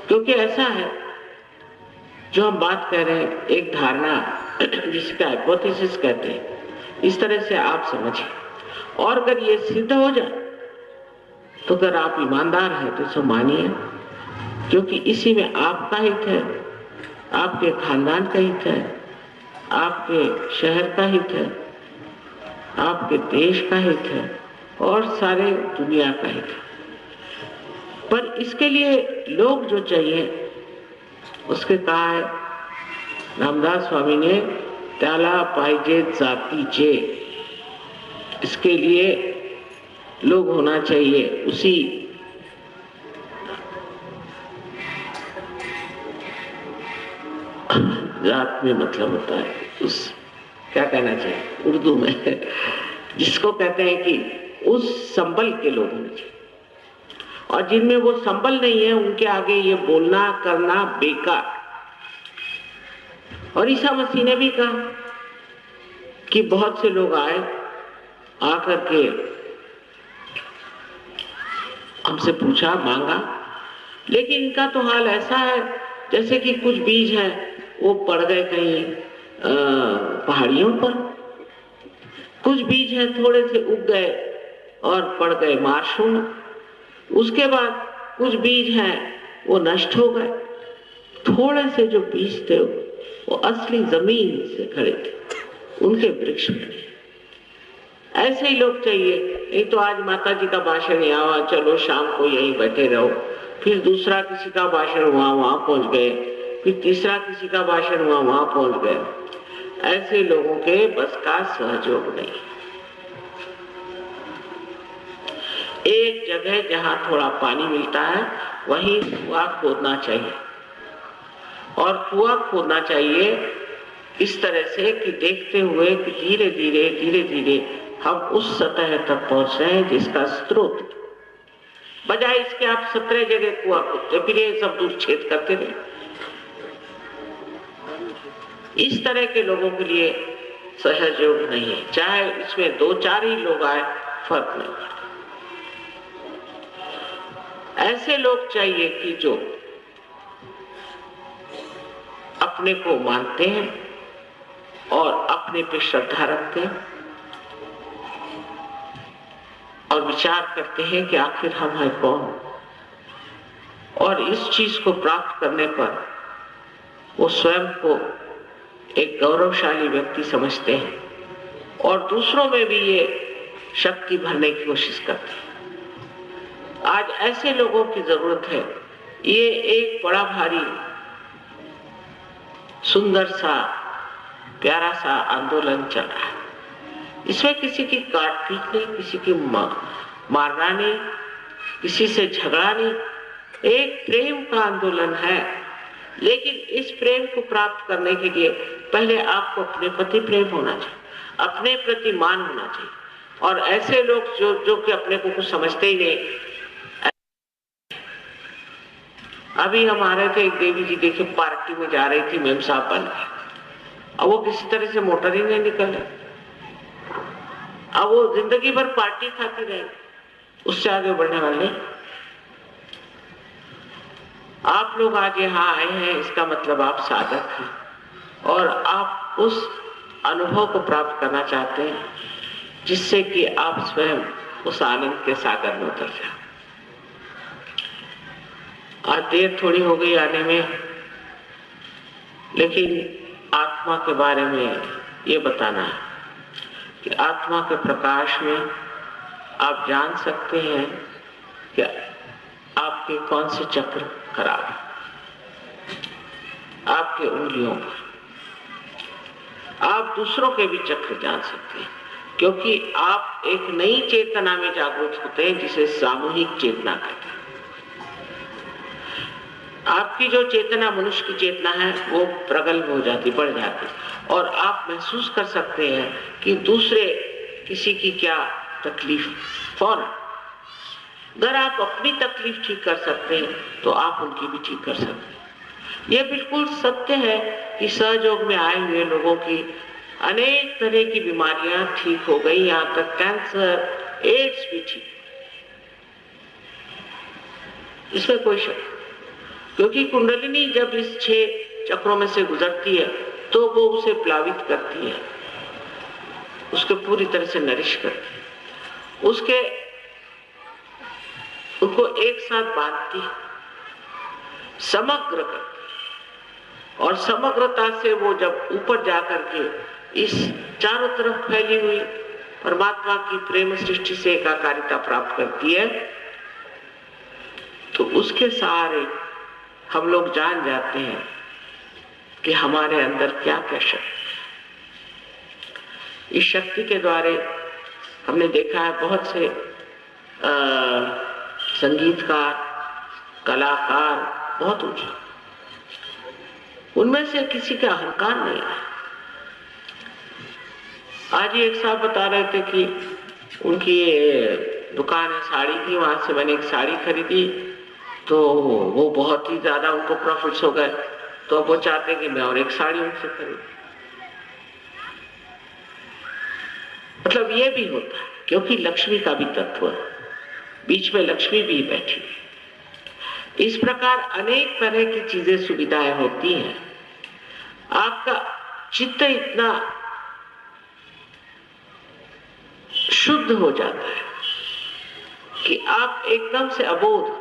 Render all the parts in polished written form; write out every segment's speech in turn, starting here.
क्योंकि ऐसा है, जो हम बात कर रहे हैं एक धारणा जिसका हाइपोथेसिस कहते हैं, इस तरह से आप समझिए। और अगर ये सिद्ध हो जाए तो अगर आप ईमानदार हैं तो इसे मानिए, क्योंकि इसी में आपका हित है, आपके खानदान का हित है, आपके शहर का हित है, आपके देश का हित है और सारे दुनिया का हित है। पर इसके लिए लोग जो चाहिए उसके कहा है रामदास स्वामी ने, त्याला पाहिजे जातीचे। इसके लिए लोग होना चाहिए उसी जात में, मतलब होता है उस, क्या कहना चाहिए उर्दू में, जिसको कहते हैं कि उस संबल के लोग होने चाहिए। और जिनमें वो संबल नहीं है उनके आगे ये बोलना करना बेकार। और ईसा मसीह ने भी कहा कि बहुत से लोग आए, आकर के हमसे पूछा, मांगा, लेकिन इनका तो हाल ऐसा है जैसे कि कुछ बीज हैं वो पड़ गए कहीं पहाड़ियों पर, कुछ बीज हैं थोड़े से उग गए और पड़ गए मार्शों में, उसके बाद कुछ बीज हैं वो नष्ट हो गए, थोड़े से जो बीज थे वो असली जमीन से खड़े थे, उनके वृक्ष बने। ऐसे ही लोग चाहिए। नहीं तो आज माता जी का भाषण यहाँ हुआ, चलो शाम को यहीं बैठे रहो, फिर दूसरा किसी का भाषण हुआ, वहां पहुंच गए, फिर तीसरा किसी का भाषण हुआ, वहां पहुंच गए। ऐसे लोगों के बस का सहयोग नहीं। एक जगह जहां थोड़ा पानी मिलता है वहीं कुआं खोदना चाहिए, और कुआं खोदना चाहिए इस तरह से कि देखते हुए कि धीरे धीरे हम उस सतह तक पहुंच रहे हैं जिसका स्रोत, बजाय इसके आप 17 जगह कुआं खोदते फिर ये सब दूर छेद करते रहे। इस तरह के लोगों के लिए सहयोग नहीं है, चाहे इसमें 2-4 ही लोग आए, फर्क नहीं पड़ता। ऐसे लोग चाहिए कि जो अपने को मानते हैं और अपने पे श्रद्धा रखते हैं और विचार करते हैं कि आखिर हम हैं कौन, और इस चीज को प्राप्त करने पर वो स्वयं को एक गौरवशाली व्यक्ति समझते हैं और दूसरों में भी ये शक्ति भरने की कोशिश करते हैं। आज ऐसे लोगों की जरूरत है। ये एक बड़ा भारी सुंदर सा प्यारा सा आंदोलन चल रहा है। इसमें किसी की काट पीट नहीं, किसी की मारना नहीं, किसी से झगड़ा नहीं, एक प्रेम का आंदोलन है। लेकिन इस प्रेम को प्राप्त करने के लिए पहले आपको अपने प्रति प्रेम होना चाहिए, अपने प्रति मान होना चाहिए। और ऐसे लोग जो कि अपने को कुछ समझते ही नहीं। अभी हम आ रहे थे, एक देवी जी देखिए पार्टी में जा रही थी, मेम साहब बन गए। अब वो किसी तरह से मोटर ही नहीं निकल रही, अब वो जिंदगी भर पार्टी खाती रहे, उससे आगे बढ़ने वाले। आप लोग आज यहाँ आए हैं, इसका मतलब आप साधक हैं और आप उस अनुभव को प्राप्त करना चाहते हैं जिससे कि आप स्वयं उस आनंद के सागर में उतर जाए। आज देर थोड़ी हो गई आने में, लेकिन आत्मा के बारे में ये बताना है कि आत्मा के प्रकाश में आप जान सकते हैं कि आपके कौन से चक्र खराब है, आपके उंगलियों पर। आप दूसरों के भी चक्र जान सकते हैं, क्योंकि आप एक नई चेतना में जागरूक होते हैं जिसे सामूहिक चेतना कहते हैं। आपकी जो चेतना मनुष्य की चेतना है वो प्रगल्भ हो जाती, बढ़ जाती, और आप महसूस कर सकते हैं कि दूसरे किसी की क्या तकलीफ फौरन। अगर आप अपनी तकलीफ ठीक कर सकते हैं तो आप उनकी भी ठीक कर सकते हैं। यह बिल्कुल सत्य है कि सहयोग में आए हुए लोगों की अनेक तरह की बीमारियां ठीक हो गई, यहाँ तक कैंसर, एड्स भी ठीक, इसमें कोई शक। क्योंकि कुंडलिनी जब इस 6 चक्रों में से गुजरती है तो वो उसे प्लावित करती है, उसको पूरी तरह से नरिश करती है, उनको एक साथ बांधती है, समग्र करती है। और समग्रता से वो जब ऊपर जाकर के इस चारों तरफ फैली हुई परमात्मा की प्रेम सृष्टि से एकाकारिता प्राप्त करती है, तो उसके सहारे हम लोग जान जाते हैं कि हमारे अंदर क्या क्या शक्ति। इस शक्ति के द्वारा हमने देखा है बहुत से संगीतकार, कलाकार बहुत ऊंचे, उनमें से किसी का अहंकार नहीं है। आज ही एक साहब बता रहे थे कि उनकी दुकान है साड़ी की, वहां से मैंने एक साड़ी खरीदी तो वो बहुत ही ज्यादा उनको प्रॉफिट्स हो गए, तो अब वो चाहते कि मैं और एक साड़ी उनसे खरीदूं। मतलब ये भी होता है क्योंकि लक्ष्मी का भी तत्व है, बीच में लक्ष्मी भी बैठी है। इस प्रकार अनेक तरह की चीजें सुविधाएं होती हैं। आपका चित्त इतना शुद्ध हो जाता है कि आप एकदम से अबोध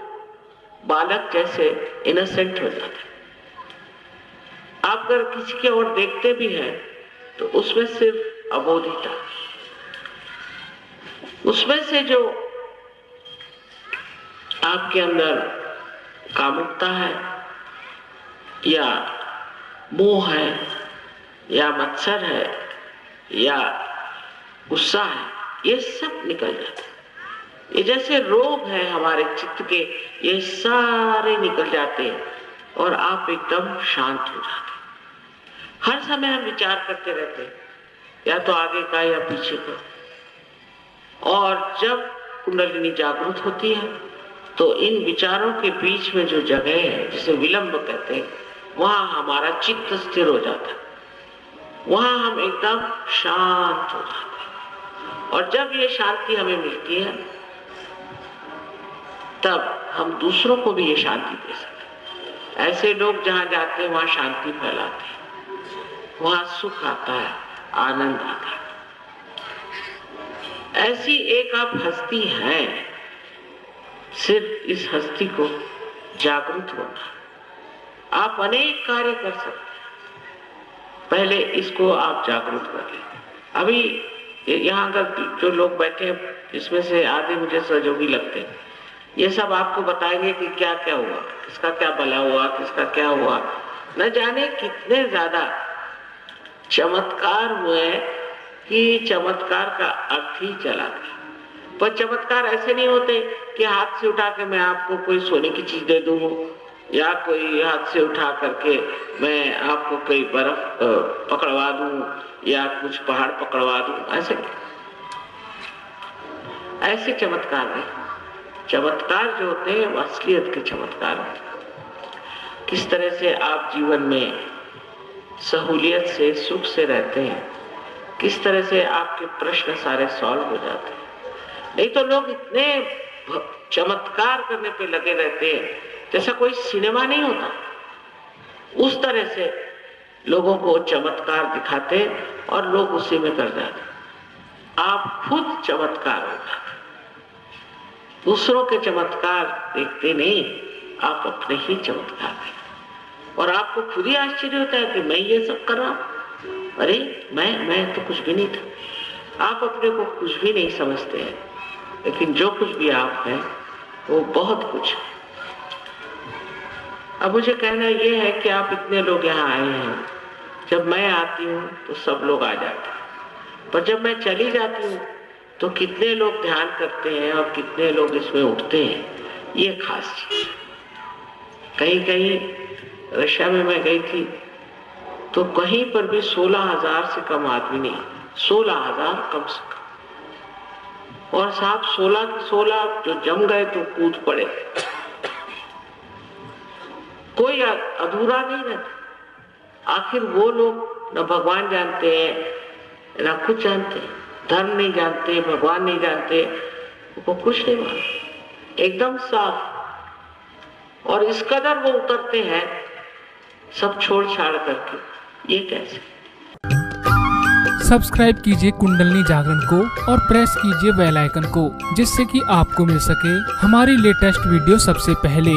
बालक जैसे इनोसेंट हो जाते हैं। आप अगर किसी की ओर देखते भी हैं तो उसमें सिर्फ अबोधिता, उसमें से जो आपके अंदर कामुकता है या मोह है या मत्सर है या गुस्सा है, ये सब निकल जाता है। ये जैसे रोग है हमारे चित्त के, ये सारे निकल जाते हैं और आप एकदम शांत हो जाते हैं। हर समय हम विचार करते रहते हैं, या तो आगे का या पीछे का। और जब कुंडलिनी जागृत होती है तो इन विचारों के बीच में जो जगह है जिसे विलंब कहते हैं, वहां हमारा चित्त स्थिर हो जाता है, वहां हम एकदम शांत हो जाते हैं। और जब ये शांति हमें मिलती है तब हम दूसरों को भी ये शांति दे सकते हैं। ऐसे लोग जहां जाते हैं वहां शांति फैलाते हैं, वहां सुख आता है, आनंद आता है। ऐसी एक आप हस्ती हैं, सिर्फ इस हस्ती को जागृत होना। आप अनेक कार्य कर सकते हैं, पहले इसको आप जागृत कर लें। अभी यहाँ अगर जो लोग बैठे हैं इसमें से आधे मुझे सहयोगी लगते हैं, ये सब आपको बताएंगे कि क्या क्या हुआ, किसका क्या भला हुआ, किसका क्या हुआ। न जाने कितने ज्यादा चमत्कार हुए कि चमत्कार का अर्थ ही चला गया। पर चमत्कार ऐसे नहीं होते कि हाथ से उठा के मैं आपको कोई सोने की चीज दे दूं या कोई हाथ से उठा करके मैं आपको कोई बर्फ पकड़वा दूं या कुछ पहाड़ पकड़वा दूं, ऐसे चमत्कार नहीं। चमत्कार जो होते हैं वो असलियत के चमत्कार होते हैं। किस तरह से आप जीवन में सहूलियत से, सुख से रहते हैं, किस तरह से आपके प्रश्न सारे सॉल्व हो जाते हैं। नहीं तो लोग इतने चमत्कार करने पे लगे रहते हैं जैसा कोई सिनेमा नहीं होता, उस तरह से लोगों को चमत्कार दिखाते और लोग उसी में कर जाते। आप खुद चमत्कार हो जाते, दूसरों के चमत्कार देखते नहीं, आप अपने ही चमत्कार देखते। और आपको खुद ही आश्चर्य होता है कि मैं ये सब कर रहा हूं, अरे मैं तो कुछ भी नहीं था। आप अपने को कुछ भी नहीं समझते हैं, लेकिन जो कुछ भी आप हैं वो बहुत कुछ है। अब मुझे कहना ये है कि आप इतने लोग यहाँ आए हैं, जब मैं आती हूँ तो सब लोग आ जाते हैं, पर जब मैं चली जाती हूँ तो कितने लोग ध्यान करते हैं और कितने लोग इसमें उठते हैं, ये खास चीज। कहीं कहीं रशिया में मैं गई थी तो कहीं पर भी 16,000 से कम आदमी नहीं, 16,000 कम से कम। और साहब 16 की 16 जो जम गए तो कूद पड़े, कोई अधूरा नहीं रहता। आखिर वो लोग न भगवान जानते हैं न कुछ जानते हैं, धर्म नहीं जानते, भगवान नहीं जानते, वो कुछ नहीं मानते, एकदम साफ। और इस कदर वो उतरते हैं सब छोड़ छाड़ करके, ये कैसे? सब्सक्राइब कीजिए कुंडलनी जागरण को और प्रेस कीजिए बेल आइकन को, जिससे कि आपको मिल सके हमारी लेटेस्ट वीडियो सबसे पहले।